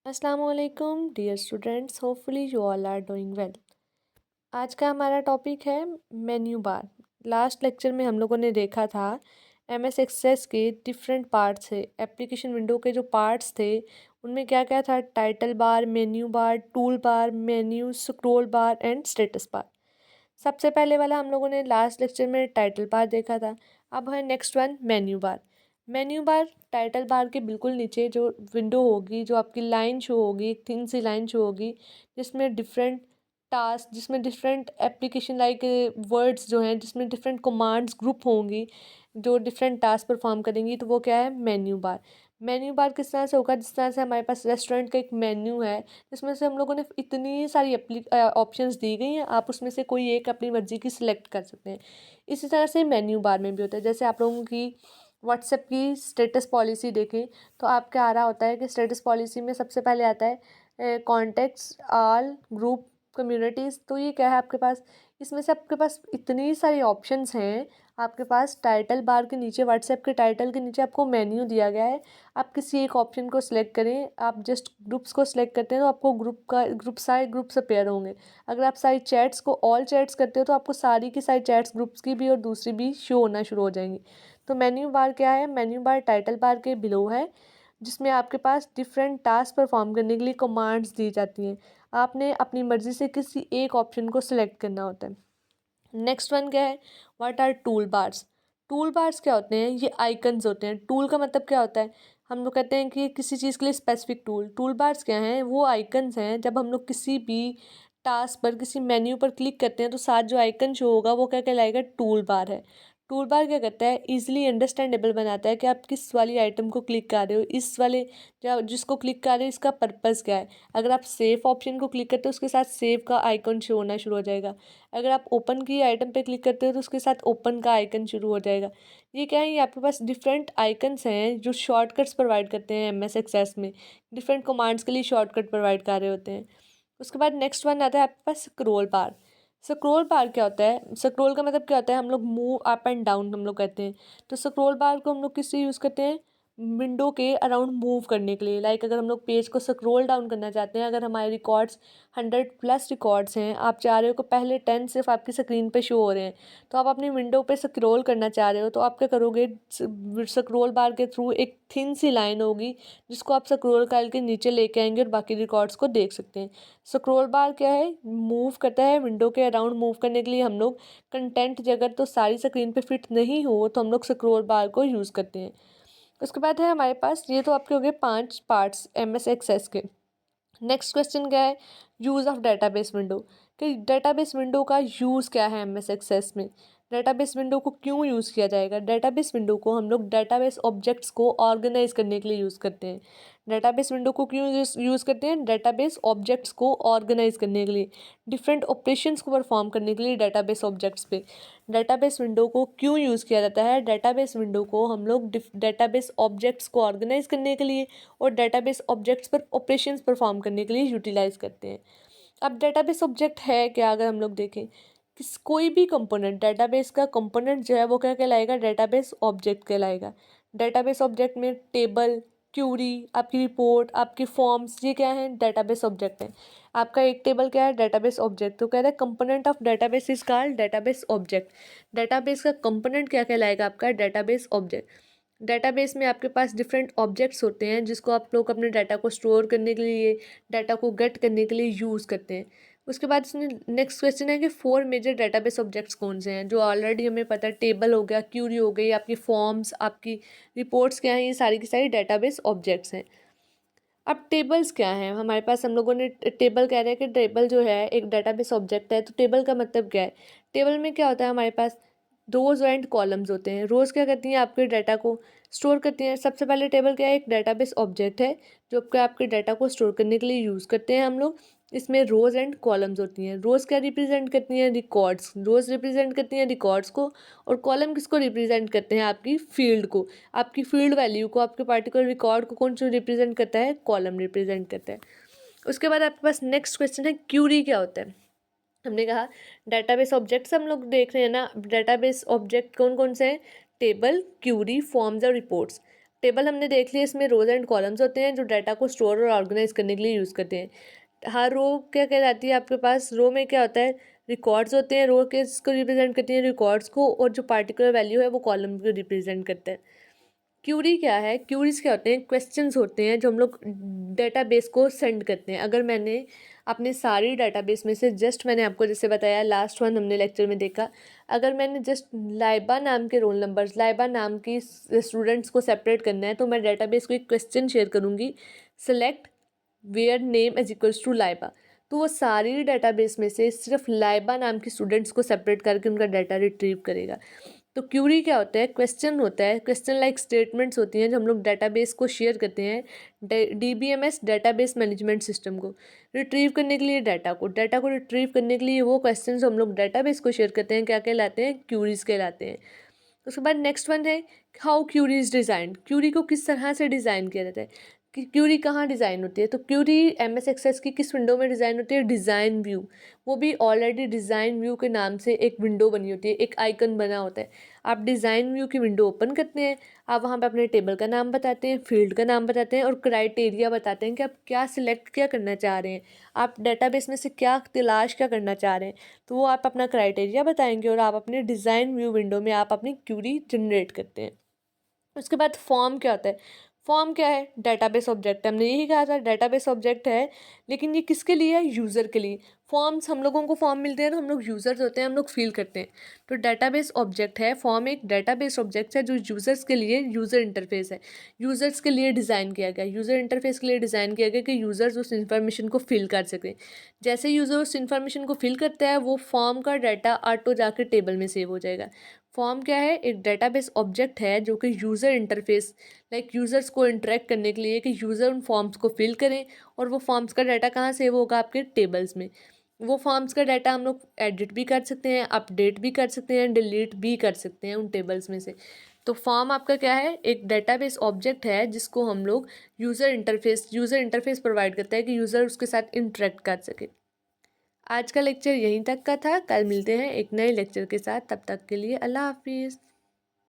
Assalamualaikum dear students, hopefully you all are doing well। आज का हमारा टॉपिक है मेन्यू बार। लास्ट लेक्चर में हम लोगों ने देखा था एमएस एक्सेस के डिफरेंट पार्ट्स है, एप्लीकेशन विंडो के जो पार्ट्स थे उनमें क्या क्या था, title bar, menu bar, tool bar, menu, scroll bar and status bar. सबसे पहले वाला हम लोगों ने लास्ट लेक्चर में टाइटल बार देखा था। अब है next one menu bar. Menu bar title bar के बिल्कुल नीचे जो विंडो होगी, जो आपकी लाइन शो होगी, एक थिन सी लाइन शो होगी जिसमें डिफरेंट टास्क, जिसमें डिफरेंट एप्लीकेशन लाइक वर्ड्स जो हैं, जिसमें डिफरेंट कमांड्स ग्रुप होंगी जो डिफरेंट टास्क परफॉर्म करेंगी, तो वो क्या है, मेन्यू बार। मेन्यू बार किस तरह से होगा, जिस तरह से हमारे पास रेस्टोरेंट का एक मेन्यू है जिसमें से हम लोगों ने इतनी सारी ऑप्शंस दी गई हैं, आप उसमें से कोई एक अपनी मर्जी की सिलेक्ट कर सकते हैं। इसी तरह से मेन्यू बार में भी होता है। जैसे आप लोगों की व्हाट्सएप की स्टेटस पॉलिसी देखें तो आपके आ रहा होता है कि स्टेटस पॉलिसी में सबसे पहले आता है कॉन्टेक्ट्स, ऑल, ग्रुप, कम्युनिटीज़। तो ये क्या है आपके पास, इसमें से आपके पास इतनी सारी ऑप्शंस हैं। आपके पास टाइटल बार के नीचे, व्हाट्सएप के टाइटल के नीचे आपको मेन्यू दिया गया है। आप किसी एक ऑप्शन को सिलेक्ट करें, आप जस्ट ग्रुप्स को सिलेक्ट करते हैं तो आपको सारे ग्रुप्स अपेयर होंगे। अगर आप सारी चैट्स को ऑल चैट्स करते हो तो आपको सारी की सारी चैट्स ग्रुप्स की भी और दूसरी भी शो होना शुरू हो जाएंगी। तो मेन्यू बार क्या है, मेन्यू बार टाइटल बार के बिलो है, जिसमें आपके पास डिफरेंट टास्क परफॉर्म करने के लिए कमांड्स दी जाती हैं। आपने अपनी मर्ज़ी से किसी एक ऑप्शन को सिलेक्ट करना होता है। नेक्स्ट वन क्या है, what are tool bars. Tool bars क्या होते हैं, ये आइकन्स होते हैं। टूल का मतलब क्या होता है, हम लोग कहते हैं कि किसी चीज़ के लिए स्पेसिफिक टूल। टूल बार्स क्या हैं, वो आइकन्स हैं। जब हम लोग किसी भी टास्क पर, किसी मेन्यू पर क्लिक करते हैं तो साथ जो आइकन शो होगा वो क्या कहलाएगा, टूल बार है। टूल बार क्या करता है, इजीली अंडरस्टैंडेबल बनाता है कि आप किस वाली आइटम को क्लिक कर रहे हो, इस वाले जिसको क्लिक कर रहे हो इसका पर्पज़ क्या है। अगर आप सेव ऑप्शन को क्लिक करते हो उसके साथ सेव का आइकन शो होना शुरू हो जाएगा। अगर आप ओपन की आइटम पे क्लिक करते हो तो उसके साथ ओपन का आइकन शुरू हो जाएगा। ये क्या है, ये आपके पास डिफरेंट आइकन्स हैं जो शॉर्टकट्स प्रोवाइड करते हैं एमएस एक्सेस में। डिफरेंट कमांड्स के लिए शॉर्टकट प्रोवाइड कर रहे होते हैं। उसके बाद नेक्स्ट वन आता है आपके पास स्क्रॉल बार। स्क्रॉल बार क्या होता है, स्क्रॉल का मतलब क्या होता है, हम लोग मूव अप एंड डाउन हम लोग कहते हैं। तो स्क्रॉल बार को हम लोग किस लिए यूज़ करते हैं, विंडो के अराउंड मूव करने के लिए। लाइक अगर हम लोग पेज को स्क्रॉल डाउन करना चाहते हैं, अगर हमारे रिकॉर्ड्स 100+ रिकॉर्ड्स हैं, आप चाह रहे हो कि पहले 10 सिर्फ आपकी स्क्रीन पे शो हो रहे हैं, तो आप अपनी विंडो पे स्क्रॉल करना चाह रहे हो, तो आप क्या करोगे, स्क्रॉल बार के थ्रू एक थिन सी लाइन होगी जिसको आप स्क्रॉल करके नीचे लेके आएंगे और बाकी रिकॉर्ड्स को देख सकते हैं। स्क्रॉल बार क्या है, मूव करता है विंडो के अराउंड। मूव करने के लिए हम लोग कंटेंट अगर तो सारी स्क्रीन पे फिट नहीं हो तो हम लोग स्क्रॉल बार को यूज़ करते हैं। उसके बाद है हमारे पास, ये तो आपके हो गए 5 पार्ट्स एमएस एक्सेस के। नेक्स्ट क्वेश्चन क्या है, यूज़ ऑफ डेटाबेस विंडो। कि डेटाबेस विंडो का यूज़ क्या है एमएस एक्सेस में। डेटाबेस विंडो को क्यों यूज़ किया जाएगा, डेटाबेस विंडो को हम लोग डेटाबेस ऑब्जेक्ट्स को ऑर्गेनाइज करने के लिए यूज़ करते हैं। डेटाबेस विंडो को क्यों यूज़ करते हैं, डेटाबेस ऑब्जेक्ट्स को ऑर्गेनाइज करने के लिए, डिफरेंट ऑपरेशंस को परफॉर्म करने के लिए डेटाबेस ऑब्जेक्ट्स पे। डेटाबेस विंडो को क्यों यूज़ किया जाता है, डेटाबेस विंडो को हम लोग डेटाबेस ऑब्जेक्ट्स को ऑर्गेनाइज करने के लिए और डेटाबेस ऑब्जेक्ट्स पर ऑपरेशंस परफॉर्म करने के लिए यूटिलाइज करते हैं। अब डेटाबेस ऑब्जेक्ट है क्या, अगर हम लोग देखें कोई भी कंपोनेंट, डेटाबेस का कंपोनेंट जो है वो क्या कहलाएगा, डेटाबेस ऑब्जेक्ट कहलाएगा। डेटाबेस ऑब्जेक्ट में टेबल, क्यूरी, आपकी रिपोर्ट, आपकी फॉर्म्स, ये क्या है, डेटाबेस ऑब्जेक्ट है। आपका एक टेबल क्या है, डेटाबेस ऑब्जेक्ट। तो कह रहा है component of database is called database object. Database का कंपोनेंट क्या कहलाएगा, आपका डेटाबेस ऑब्जेक्ट। डेटाबेस में आपके पास डिफरेंट ऑब्जेक्ट्स होते हैं जिसको आप लोग अपने डाटा को स्टोर करने के लिए, डाटा को गेट करने के लिए यूज़ करते हैं। उसके बाद इसमें नेक्स्ट क्वेश्चन है कि 4 मेजर डेटाबेस ऑब्जेक्ट्स कौन से हैं, जो ऑलरेडी हमें पता है, टेबल हो गया, क्यूरी हो गई, आपकी फॉर्म्स, आपकी रिपोर्ट्स क्या हैं, ये सारी की सारी डेटाबेस ऑब्जेक्ट्स हैं। अब टेबल्स क्या हैं हमारे पास, हम लोगों ने टेबल कह रहे हैं कि टेबल जो है एक डेटाबेस ऑब्जेक्ट है। तो टेबल का मतलब क्या है, टेबल में क्या होता है, हमारे पास रोज एंड कॉलम्स होते हैं। रोज क्या करती हैं, आपके डाटा को स्टोर करती हैं। सबसे पहले टेबल क्या है, एक डेटाबेस ऑब्जेक्ट है जो आपके डाटा को स्टोर करने के लिए यूज़ करते हैं हम लोग। इसमें रोज एंड कॉलम्स होती हैं। रोज क्या रिप्रेजेंट करती हैं, रिकॉर्ड्स। रोज रिप्रेजेंट करती हैं रिकॉर्ड्स को, और कॉलम किसको रिप्रेजेंट करते हैं, आपकी फील्ड को, आपकी फील्ड वैल्यू को, आपके पार्टिकुलर रिकॉर्ड को कौन सा रिप्रेजेंट करता है, कॉलम रिप्रेजेंट करता है। उसके बाद आपके पास नेक्स्ट क्वेश्चन है, क्यूरी क्या होता है। हमने कहा डेटाबेस ऑब्जेक्ट्स हम लोग देख रहे हैं ना, डेटाबेस ऑब्जेक्ट कौन कौन से हैं, टेबल, क्यूरी, फॉर्म्स और रिपोर्ट्स। टेबल हमने देख लिया, इसमें रोज एंड कॉलम्स होते हैं जो डाटा को स्टोर और ऑर्गेनाइज करने के लिए यूज़ करते हैं। हर रो क्या कहलाती है आपके पास, रो में क्या होता है, रिकॉर्ड्स होते हैं, रो किसको रिप्रेजेंट करती हैं, रिकॉर्ड्स को, और जो पार्टिकुलर वैल्यू है वो कॉलम को रिप्रेजेंट करता है। क्यूरी क्या है, क्यूरीज क्या होते हैं, क्वेश्चंस होते हैं जो हम लोग डेटाबेस को सेंड करते हैं। अगर मैंने अपने सारी डेटाबेस में से जस्ट, मैंने आपको जैसे बताया लास्ट वन हमने लेक्चर में देखा, अगर मैंने जस्ट लाइबा नाम के रोल नंबर्स, लाइबा नाम की स्टूडेंट्स को सेपरेट करना है, तो मैं डेटाबेस को एक क्वेश्चन शेयर करूँगी, select where name is equals to Laiba. तो वो सारी डेटाबेस में से सिर्फ लाइबा नाम की स्टूडेंट्स को सेपरेट करके उनका डाटा रिट्रीव करेगा। तो क्यूरी क्या होता है, क्वेश्चन होता है, क्वेश्चन लाइक स्टेटमेंट्स होती हैं जो हम लोग डेटाबेस को शेयर करते हैं डीबीएमएस डेटाबेस मैनेजमेंट सिस्टम को रिट्रीव करने के लिए, डाटा को रिट्रीव करने के लिए वो क्वेश्चन जो हम लोग डेटाबेस को शेयर करते हैं क्या कहलाते हैं, क्यूरीज कहलाते हैं। उसके बाद नेक्स्ट वन है how query is design, query को किस तरह से डिज़ाइन किया जाता है, कि क्यूरी कहाँ डिज़ाइन होती है। तो क्यूरी एमएस एक्सेस की किस विंडो में डिज़ाइन होती है, डिज़ाइन व्यू। वो भी ऑलरेडी डिज़ाइन व्यू के नाम से एक विंडो बनी होती है, एक आइकन बना होता है। आप डिज़ाइन व्यू की विंडो ओपन करते हैं, आप वहाँ पे अपने टेबल का नाम बताते हैं, फील्ड का नाम बताते हैं और क्राइटेरिया बताते हैं कि आप क्या सिलेक्ट क्या करना चाह रहे हैं, आप डेटाबेस में से क्या तलाश क्या करना चाह रहे हैं। तो वो आप अपना क्राइटेरिया बताएंगे और आप अपने डिज़ाइन व्यू विंडो में आप अपनी क्यूरी जनरेट करते हैं। उसके बाद फॉर्म क्या होता है, फॉर्म क्या है, डेटाबेस ऑब्जेक्ट है, हमने यही कहा था डेटाबेस ऑब्जेक्ट है, लेकिन ये किसके लिए है, यूज़र के लिए। फॉर्म्स, हम लोगों को फॉर्म मिलते हैं तो हम लोग यूज़र्स होते हैं, हम लोग फिल करते हैं। तो डेटाबेस ऑब्जेक्ट है, फॉर्म एक डेटाबेस ऑब्जेक्ट है जो यूज़र्स के लिए यूज़र इंटरफेस है, यूज़र्स के लिए डिज़ाइन किया गया, यूज़र इंटरफेस के लिए डिज़ाइन किया गया कि यूज़र्स उस इन्फॉर्मेशन को फिल कर सकें। जैसे यूज़र उस इन्फॉर्मेशन को फिल करता है वो फॉर्म का डाटा ऑटो जाकर टेबल में सेव हो जाएगा। फॉर्म क्या है, एक डेटाबेस ऑब्जेक्ट है जो कि यूज़र इंटरफेस लाइक यूज़र्स को इंटरेक्ट करने के लिए, कि यूज़र उन फॉर्म्स को फिल करें और वो फॉर्म्स का डाटा कहाँ सेव होगा, आपके टेबल्स में। वो फॉर्म्स का डाटा हम लोग एडिट भी कर सकते हैं, अपडेट भी कर सकते हैं, डिलीट भी कर सकते हैं उन टेबल्स में से। तो फॉर्म आपका क्या है, एक डेटाबेस ऑब्जेक्ट है जिसको हम लोग यूज़र इंटरफेस प्रोवाइड करता है कि यूज़र उसके साथ इंटरेक्ट कर सके। आज का लेक्चर यहीं तक का था, कल मिलते हैं एक नए लेक्चर के साथ, तब तक के लिए अल्लाह हाफिज़।